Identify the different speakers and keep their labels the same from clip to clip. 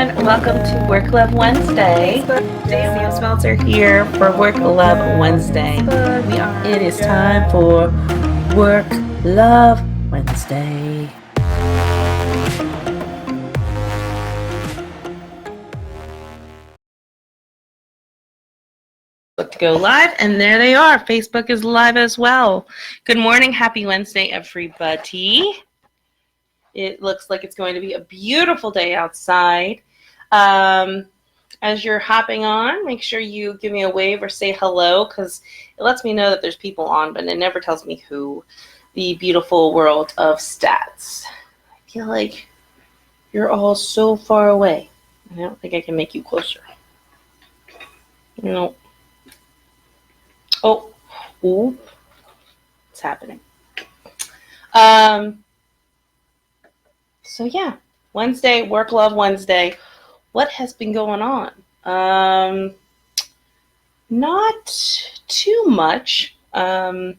Speaker 1: everyone. Welcome to Work Love Wednesday. Sam Smeltzer here for Work Love Wednesday. It is time for Work Love Wednesday. To go live, and there they are. Facebook is live as well. Good morning. Happy Wednesday, everybody. It looks like it's going to be a beautiful day outside. As you're hopping on, make sure you give me a wave or say hello, because it lets me know that there's people on, but it never tells me who. The beautiful world of stats. I feel like you're all so far away. I don't think I can make you closer. No. Oh, ooh, it's happening. So yeah, Wednesday, Work Love Wednesday. What has been going on? Not too much. It's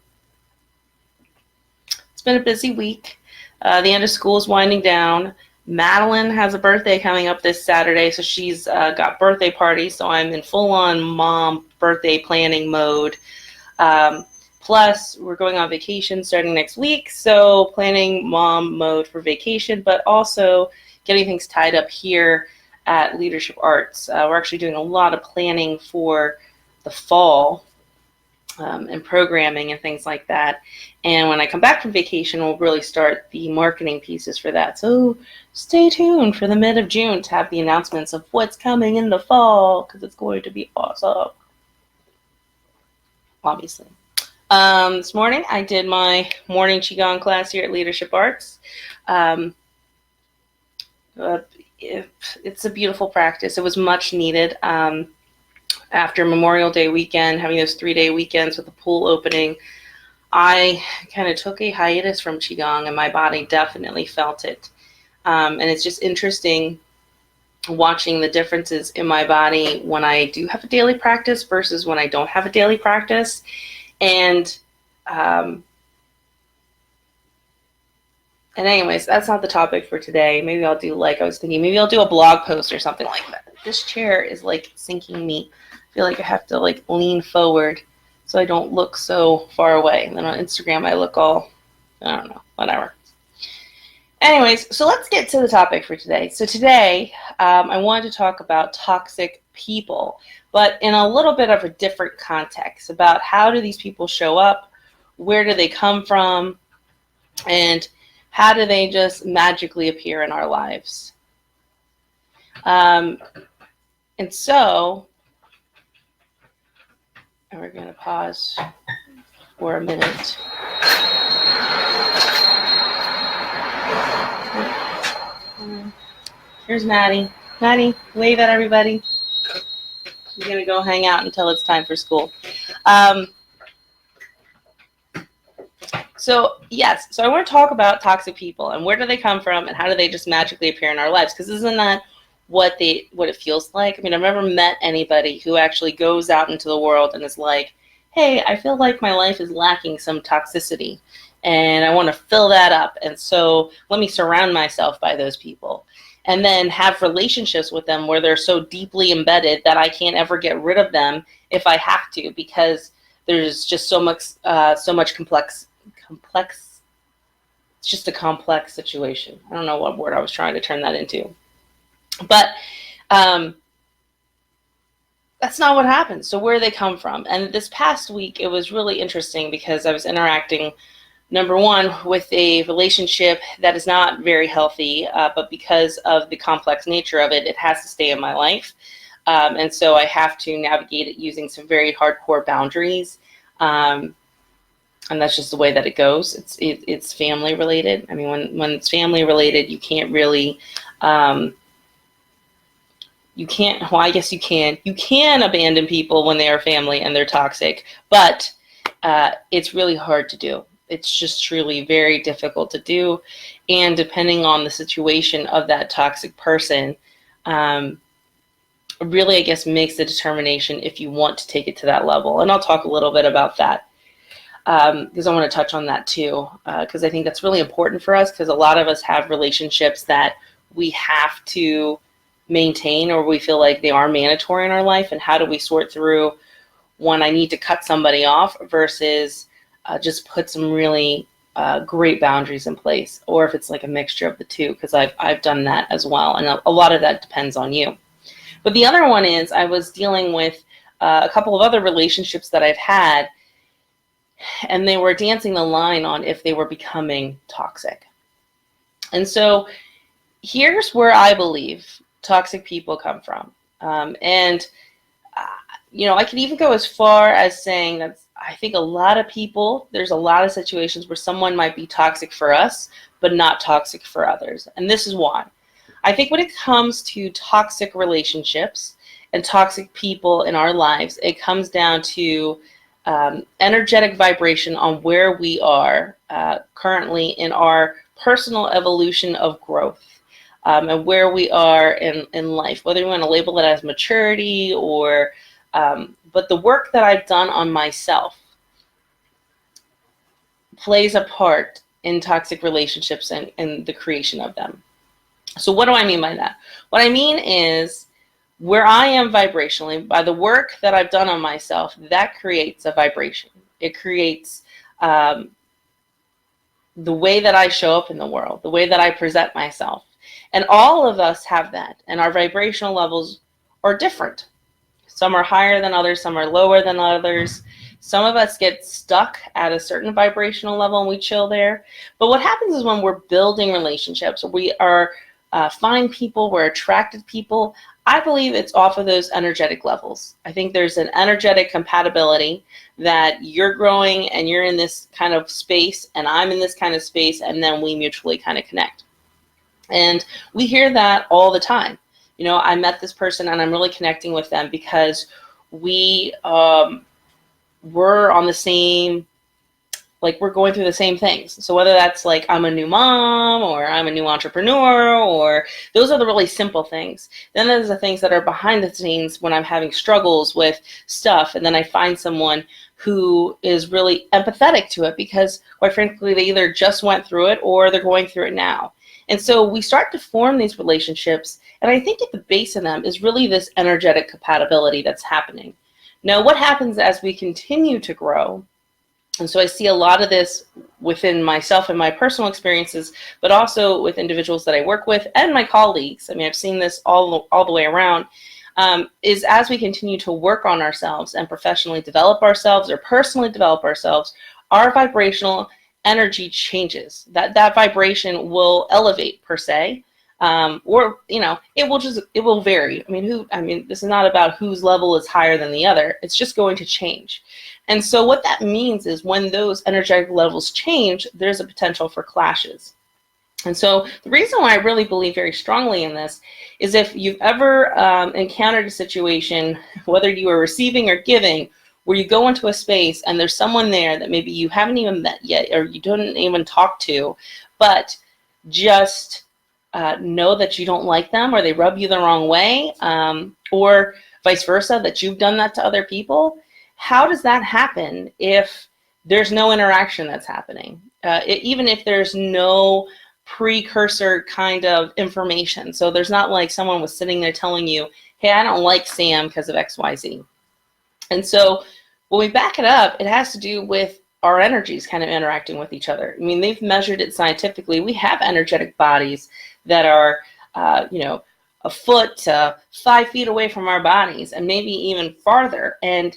Speaker 1: been a busy week. The end of school is winding down. Madeline has a birthday coming up this Saturday, so she's got birthday parties, so I'm in full-on mom birthday planning mode. Plus, we're going on vacation starting next week, so planning mom mode for vacation, but also getting things tied up here at Leadership Arts. We're actually doing a lot of planning for the fall and programming and things like that. And when I come back from vacation, we'll really start the marketing pieces for that. So stay tuned for the mid of June to have the announcements of what's coming in the fall, because it's going to be awesome. Obviously. This morning, I did my morning Qigong class here at Leadership Arts. It's a beautiful practice. It was much needed. After Memorial Day weekend, having those 3-day weekends with the pool opening, I kind of took a hiatus from Qigong, and my body definitely felt it. And it's just interesting watching the differences in my body when I do have a daily practice versus when I don't have a daily practice. And anyways, that's not the topic for today. Maybe I'll do maybe I'll do a blog post or something like that. This chair is like sinking me. I feel like I have to like lean forward so I don't look so far away. And then on Instagram, I look all, I don't know, whatever. Anyways, so let's get to the topic for today. So today, I wanted to talk about toxic people, but in a little bit of a different context about how do these people show up, where do they come from, and how do they just magically appear in our lives. And so, we're going to pause for a minute. Here's Maddie. Maddie, wave at everybody. She's going to go hang out until it's time for school. So I want to talk about toxic people and where do they come from and how do they just magically appear in our lives? Because isn't that what it feels like? I mean, I've never met anybody who actually goes out into the world and is like, hey, I feel like my life is lacking some toxicity and I want to fill that up. And so let me surround myself by those people and then have relationships with them where they're so deeply embedded that I can't ever get rid of them if I have to, because there's just so much complex. It's just a complex situation. I don't know what word I was trying to turn that into. But that's not what happens. So where do they come from? And this past week, it was really interesting because I was interacting, number one, with a relationship that is not very healthy, but because of the complex nature of it, it has to stay in my life. And so I have to navigate it using some very hardcore boundaries. And that's just the way that it goes. It's family related. I mean, when it's family related, you can't really, you can abandon people when they are family and they're toxic, but it's really hard to do. It's just truly very difficult to do. And depending on the situation of that toxic person, really, I guess, makes the determination if you want to take it to that level. And I'll talk a little bit about that. Because I want to touch on that too, because I think that's really important for us, because a lot of us have relationships that we have to maintain, or we feel like they are mandatory in our life, and how do we sort through when I need to cut somebody off versus just put some really great boundaries in place, or if it's like a mixture of the two, because I've done that as well, and a lot of that depends on you. But the other one is I was dealing with a couple of other relationships that I've had, and they were dancing the line on if they were becoming toxic. And so here's where I believe toxic people come from. And I could even go as far as saying that I think a lot of people, there's a lot of situations where someone might be toxic for us, but not toxic for others. And this is why. I think when it comes to toxic relationships and toxic people in our lives, it comes down to energetic vibration on where we are currently in our personal evolution of growth. And where we are in life, whether you want to label it as maturity or, but the work that I've done on myself plays a part in toxic relationships and the creation of them. So what do I mean by that? What I mean is where I am vibrationally, by the work that I've done on myself, that creates a vibration. It creates the way that I show up in the world, the way that I present myself. And all of us have that, and our vibrational levels are different. Some are higher than others, some are lower than others. Some of us get stuck at a certain vibrational level and we chill there. But what happens is when we're building relationships, we are find people, we're attracted people, I believe it's off of those energetic levels. I think there's an energetic compatibility that you're growing and you're in this kind of space and I'm in this kind of space, and then we mutually kind of connect. And we hear that all the time. I met this person and I'm really connecting with them because we were on the same, like we're going through the same things. So whether that's like I'm a new mom or I'm a new entrepreneur, or those are the really simple things. Then there's the things that are behind the scenes when I'm having struggles with stuff, and then I find someone who is really empathetic to it because quite frankly they either just went through it or they're going through it now. And so we start to form these relationships, and I think at the base of them is really this energetic compatibility that's happening. Now, what happens as we continue to grow, and so I see a lot of this within myself and my personal experiences, but also with individuals that I work with and my colleagues. I mean, I've seen this all the way around, is as we continue to work on ourselves and professionally develop ourselves or personally develop ourselves, our vibrational energy changes. That vibration will elevate per se, or it will vary. This is not about whose level is higher than the other. It's just going to change. And so what that means is when those energetic levels change, there's a potential for clashes. And so the reason why I really believe very strongly in this is if you've ever encountered a situation, whether you are receiving or giving, where you go into a space and there's someone there that maybe you haven't even met yet or you don't even talk to, but just know that you don't like them or they rub you the wrong way, or vice versa, that you've done that to other people. How does that happen if there's no interaction that's happening? Even if there's no precursor kind of information. So there's not like someone was sitting there telling you, hey, I don't like Sam because of XYZ. And so when we back it up, it has to do with our energies kind of interacting with each other. I mean, they've measured it scientifically. We have energetic bodies that are, a foot to 5 feet away from our bodies and maybe even farther. And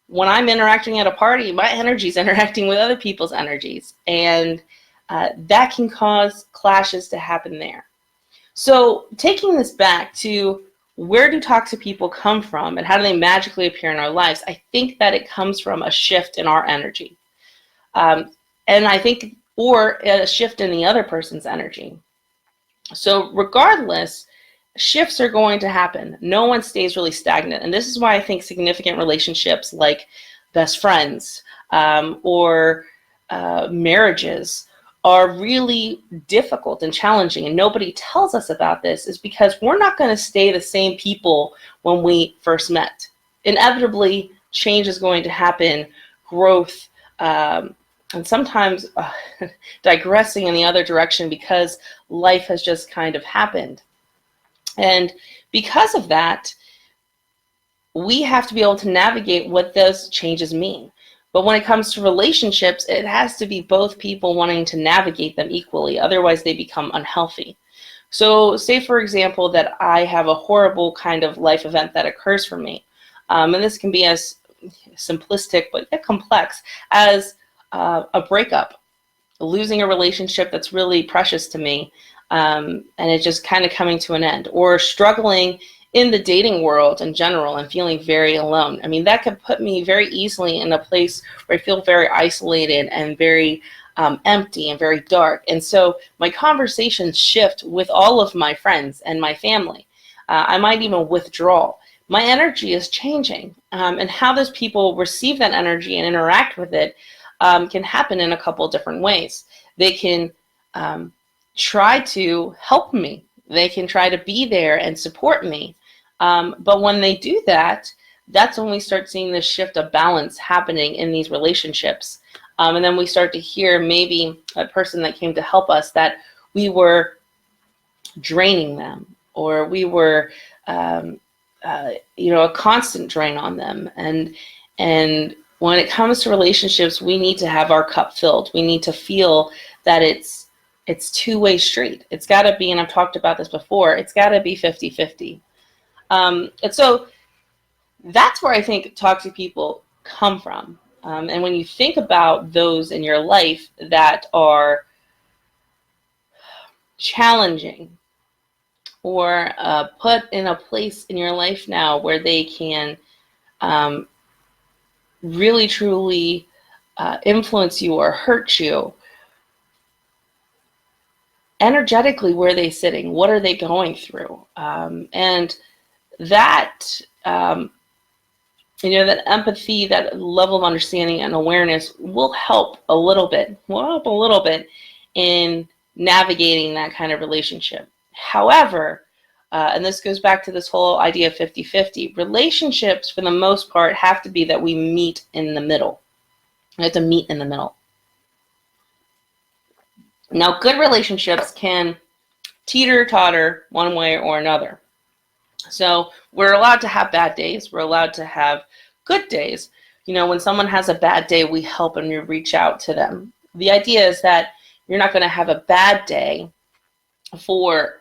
Speaker 1: when I'm interacting at a party, my energy is interacting with other people's energies. And that can cause clashes to happen there. So taking this back to where do toxic people come from and how do they magically appear in our lives? I think that it comes from a shift in our energy. And I think, or a shift in the other person's energy. So regardless, shifts are going to happen. No one stays really stagnant. And this is why I think significant relationships like best friends or marriages are really difficult and challenging, and nobody tells us about this, is because we're not going to stay the same people when we first met. Inevitably, change is going to happen, growth, and sometimes digressing in the other direction because life has just kind of happened. And because of that, we have to be able to navigate what those changes mean. But when it comes to relationships, it has to be both people wanting to navigate them equally. Otherwise, they become unhealthy. So say, for example, that I have a horrible kind of life event that occurs for me. And this can be as simplistic but yet complex as a breakup, losing a relationship that's really precious to me, and it just kind of coming to an end, or struggling in the dating world in general and feeling very alone. I mean, that could put me very easily in a place where I feel very isolated and very empty and very dark. And so my conversations shift with all of my friends and my family. I might even withdraw. My energy is changing, and how those people receive that energy and interact with it can happen in a couple different ways. They can try to help me. They can try to be there and support me. But when they do that, that's when we start seeing this shift of balance happening in these relationships. And then we start to hear maybe a person that came to help us that we were draining them, or we were, a constant drain on them. And when it comes to relationships, we need to have our cup filled. We need to feel that it's two-way street. It's got to be, and I've talked about this before, it's got to be 50-50. And so that's where I think toxic people come from. And when you think about those in your life that are challenging, or put in a place in your life now where they can really truly influence you or hurt you, energetically, where are they sitting? What are they going through? And that, that empathy, that level of understanding and awareness will help a little bit, in navigating that kind of relationship. However, and this goes back to this whole idea of 50-50, relationships, for the most part, have to be that we meet in the middle. We have to meet in the middle. Now, good relationships can teeter-totter one way or another. So we're allowed to have bad days. We're allowed to have good days. When someone has a bad day, we help and we reach out to them. The idea is that you're not going to have a bad day for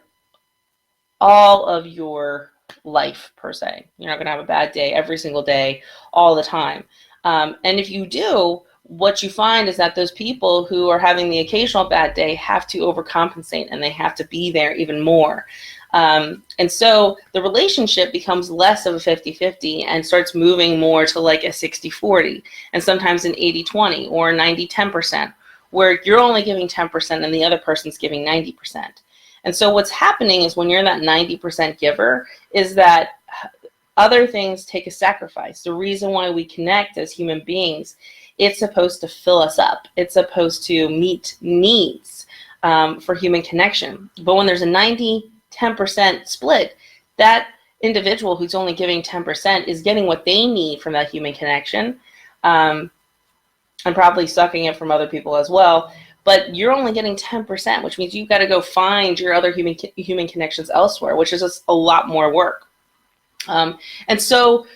Speaker 1: all of your life, per se. You're not going to have a bad day every single day, all the time. And if you do, what you find is that those people who are having the occasional bad day have to overcompensate, and they have to be there even more. And so the relationship becomes less of a 50-50 and starts moving more to like a 60-40, and sometimes an 80-20 or a 90-10%, where you're only giving 10% and the other person's giving 90%. And so what's happening is when you're that 90% giver is that other things take a sacrifice. The reason why we connect as human beings, it's supposed to fill us up. It's supposed to meet needs for human connection. But when there's a 90-10% split, that individual who's only giving 10% is getting what they need from that human connection, and probably sucking it from other people as well. But you're only getting 10%, which means you've got to go find your other human connections elsewhere, which is just a lot more work. And so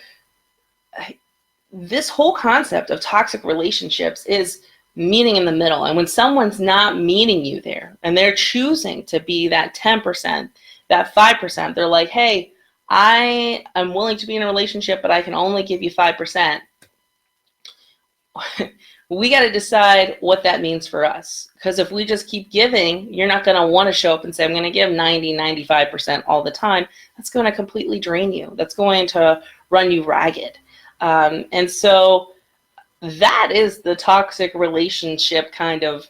Speaker 1: this whole concept of toxic relationships is meeting in the middle. And when someone's not meeting you there and they're choosing to be that 10%, that 5%, they're like, hey, I am willing to be in a relationship, but I can only give you 5%. We got to decide what that means for us. Because if we just keep giving, you're not going to want to show up and say, I'm going to give 90-95% all the time. That's going to completely drain you. That's going to run you ragged. And so that is the toxic relationship kind of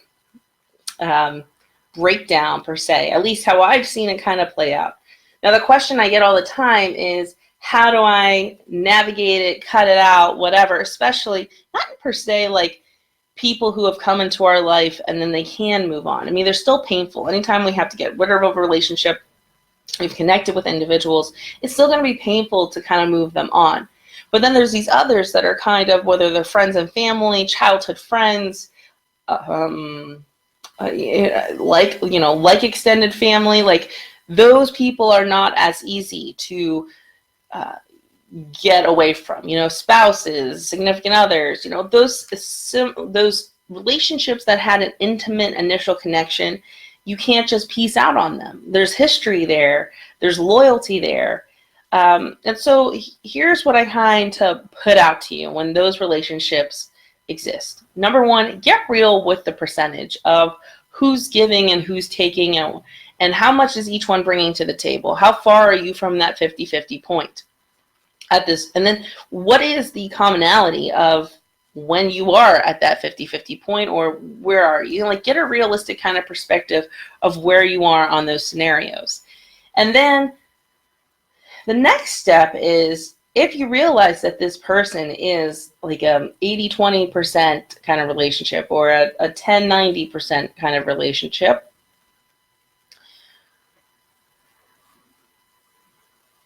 Speaker 1: breakdown, per se, at least how I've seen it kind of play out. Now, the question I get all the time is, how do I navigate it, cut it out, whatever, especially not per se like people who have come into our life and then they can move on. I mean, they're still painful. Anytime we have to get rid of a relationship, we've connected with individuals, it's still going to be painful to kind of move them on. But then there's these others that are kind of, whether they're friends and family, childhood friends, like extended family, like those people are not as easy to get away from. Spouses, significant others, those relationships that had an intimate initial connection, you can't just peace out on them. There's history there. There's loyalty there. And so here's what I kind to put out to you when those relationships exist. Number one, get real with the percentage of who's giving and who's taking, and how much is each one bringing to the table. How far are you from that 50-50 point at this? And then what is the commonality of when you are at that 50-50 point, or where are you? Like, get a realistic kind of perspective of where you are on those scenarios. And then the next step is, if you realize that this person is like a 80-20% kind of relationship, or a 10-90% kind of relationship,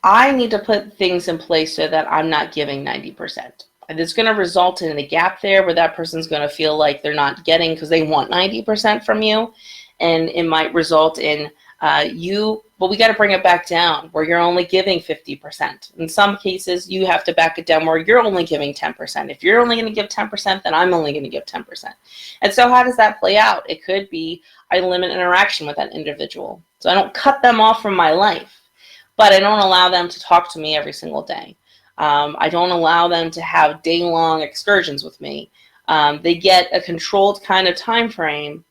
Speaker 1: I need to put things in place so that I'm not giving 90%. And it's going to result in a gap there where that person's going to feel like they're not getting because they want 90% from you. And it might result in but we got to bring it back down where you're only giving 50%. In some cases, you have to back it down where you're only giving 10%. If you're only going to give 10%, then I'm only going to give 10%. And so how does that play out? It could be I limit interaction with that individual. So I don't cut them off from my life, but I don't allow them to talk to me every single day. I don't allow them to have day-long excursions with me. They get a controlled kind of time frame,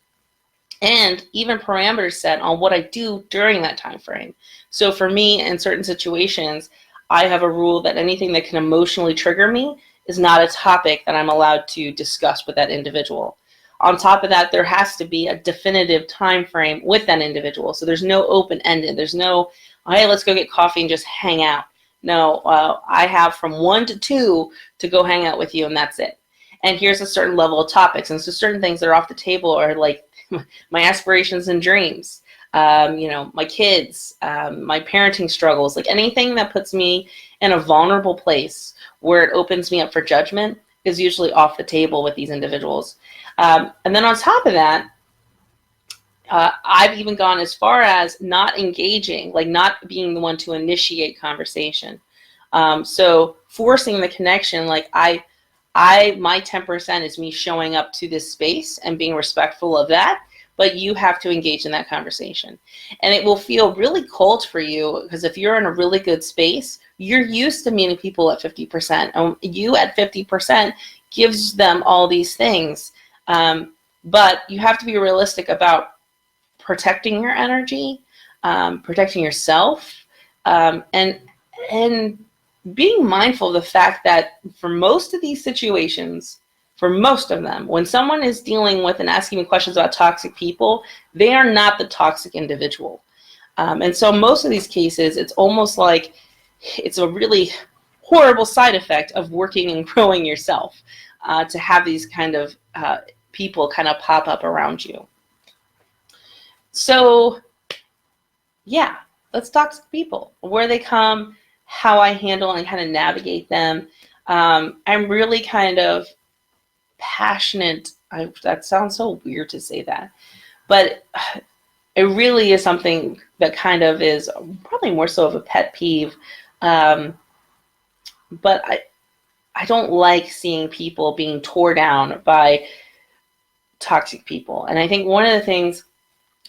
Speaker 1: and even parameters set on what I do during that time frame. So for me, in certain situations, I have a rule that anything that can emotionally trigger me is not a topic that I'm allowed to discuss with that individual. On top of that, there has to be a definitive time frame with that individual. So there's no open-ended. There's no, hey, let's go get coffee and just hang out. No, I have from 1 to 2 to go hang out with you, and that's it. And here's a certain level of topics. And so certain things that are off the table are like my aspirations and dreams, my kids, my parenting struggles, like anything that puts me in a vulnerable place where it opens me up for judgment is usually off the table with these individuals. And then on top of that, I've even gone as far as not engaging, like not being the one to initiate conversation. So forcing the connection, like my 10% is me showing up to this space and being respectful of that, but you have to engage in that conversation. And it will feel really cold for you because if you're in a really good space, you're used to meeting people at 50%. You at 50% gives them all these things. But you have to be realistic about protecting your energy, protecting yourself, and being mindful of the fact that for most of these situations, for most of them, when someone is dealing with and asking me questions about toxic people, they are not the toxic individual. And so most of these cases, it's almost like it's a really horrible side effect of working and growing yourself to have these kind of people kind of pop up around you. So yeah, let's talk to people, where they come, how I handle and kind of navigate them. I'm really kind of passionate. That sounds so weird to say that, but it really is something that kind of is probably more so of a pet peeve. But I don't like seeing people being torn down by toxic people. And I think one of the things,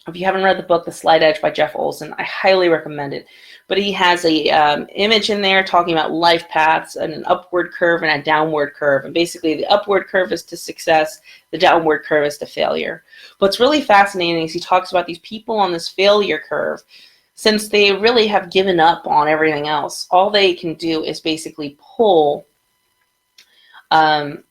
Speaker 1: if you haven't read the book, The Slight Edge by Jeff Olson, I highly recommend it. But he has a image in there talking about life paths and an upward curve and a downward curve. And basically the upward curve is to success, the downward curve is to failure. What's really fascinating is he talks about these people on this failure curve. Since they really have given up on everything else, all they can do is basically pull down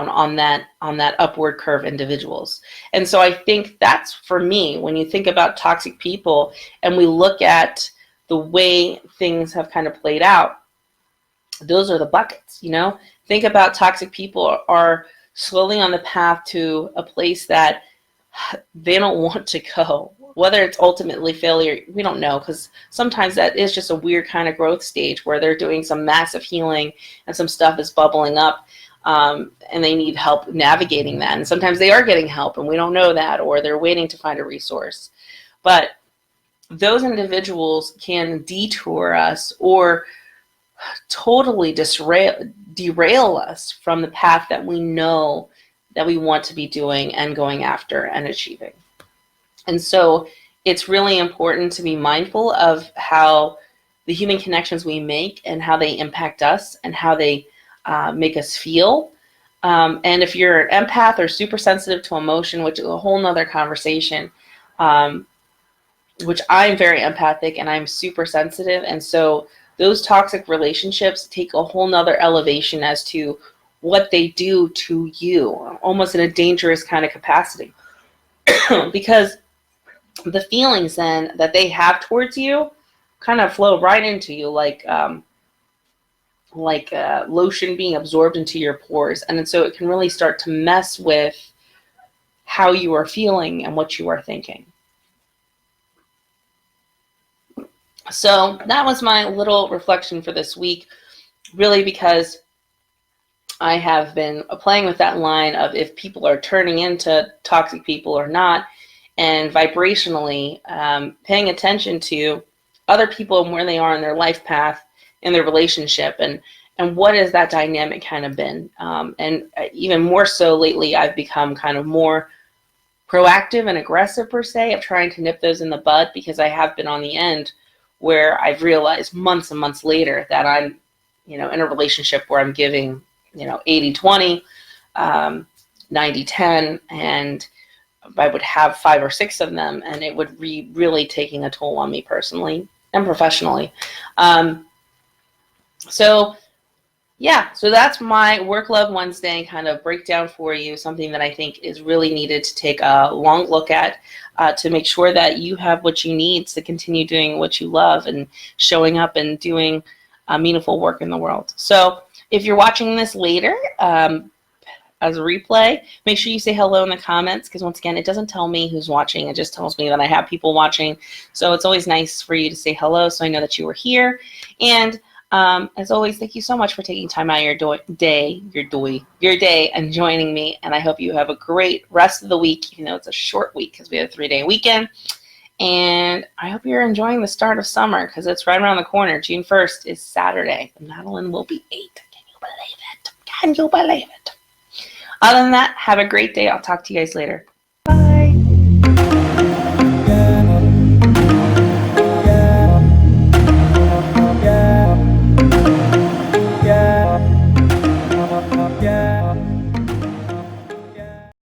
Speaker 1: on that upward curve individuals. And so I think that's, for me, when you think about toxic people and we look at the way things have kind of played out, those are the buckets. Think about toxic people are slowly on the path to a place that they don't want to go. Whether it's ultimately failure, we don't know, because sometimes that is just a weird kind of growth stage where they're doing some massive healing and some stuff is bubbling up, and they need help navigating that. And sometimes they are getting help and we don't know that, or they're waiting to find a resource. But those individuals can detour us or totally derail us from the path that we know that we want to be doing and going after and achieving. And so it's really important to be mindful of how the human connections we make and how they impact us and how they make us feel. And if you're an empath or super sensitive to emotion, which is a whole nother conversation, which I'm very empathic and I'm super sensitive. And so those toxic relationships take a whole nother elevation as to what they do to you, almost in a dangerous kind of capacity. Because the feelings then that they have towards you kind of flow right into you like lotion being absorbed into your pores. And so it can really start to mess with how you are feeling and what you are thinking. So that was my little reflection for this week, really, because I have been playing with that line of if people are turning into toxic people or not, and vibrationally paying attention to other people and where they are in their life path, in their relationship, and what has that dynamic kind of been. And even more so lately, I've become kind of more proactive and aggressive, per se, of trying to nip those in the bud, because I have been on the end where I've realized months and months later that I'm, in a relationship where I'm giving, 80-20, 90-10, and I would have 5 or 6 of them, and it would be really taking a toll on me personally and professionally. So that's my Work Love Wednesday kind of breakdown for you, something that I think is really needed to take a long look at to make sure that you have what you need to continue doing what you love and showing up and doing meaningful work in the world. So if you're watching this later as a replay, make sure you say hello in the comments, because once again, it doesn't tell me who's watching. It just tells me that I have people watching. So it's always nice for you to say hello so I know that you were here. And as always, thank you so much for taking time out of your day and joining me. And I hope you have a great rest of the week, even though it's a short week because we have a 3-day weekend. And I hope you're enjoying the start of summer, because it's right around the corner. June 1st is Saturday. Madeline will be 8. Can you believe it? Can you believe it? Other than that, have a great day. I'll talk to you guys later.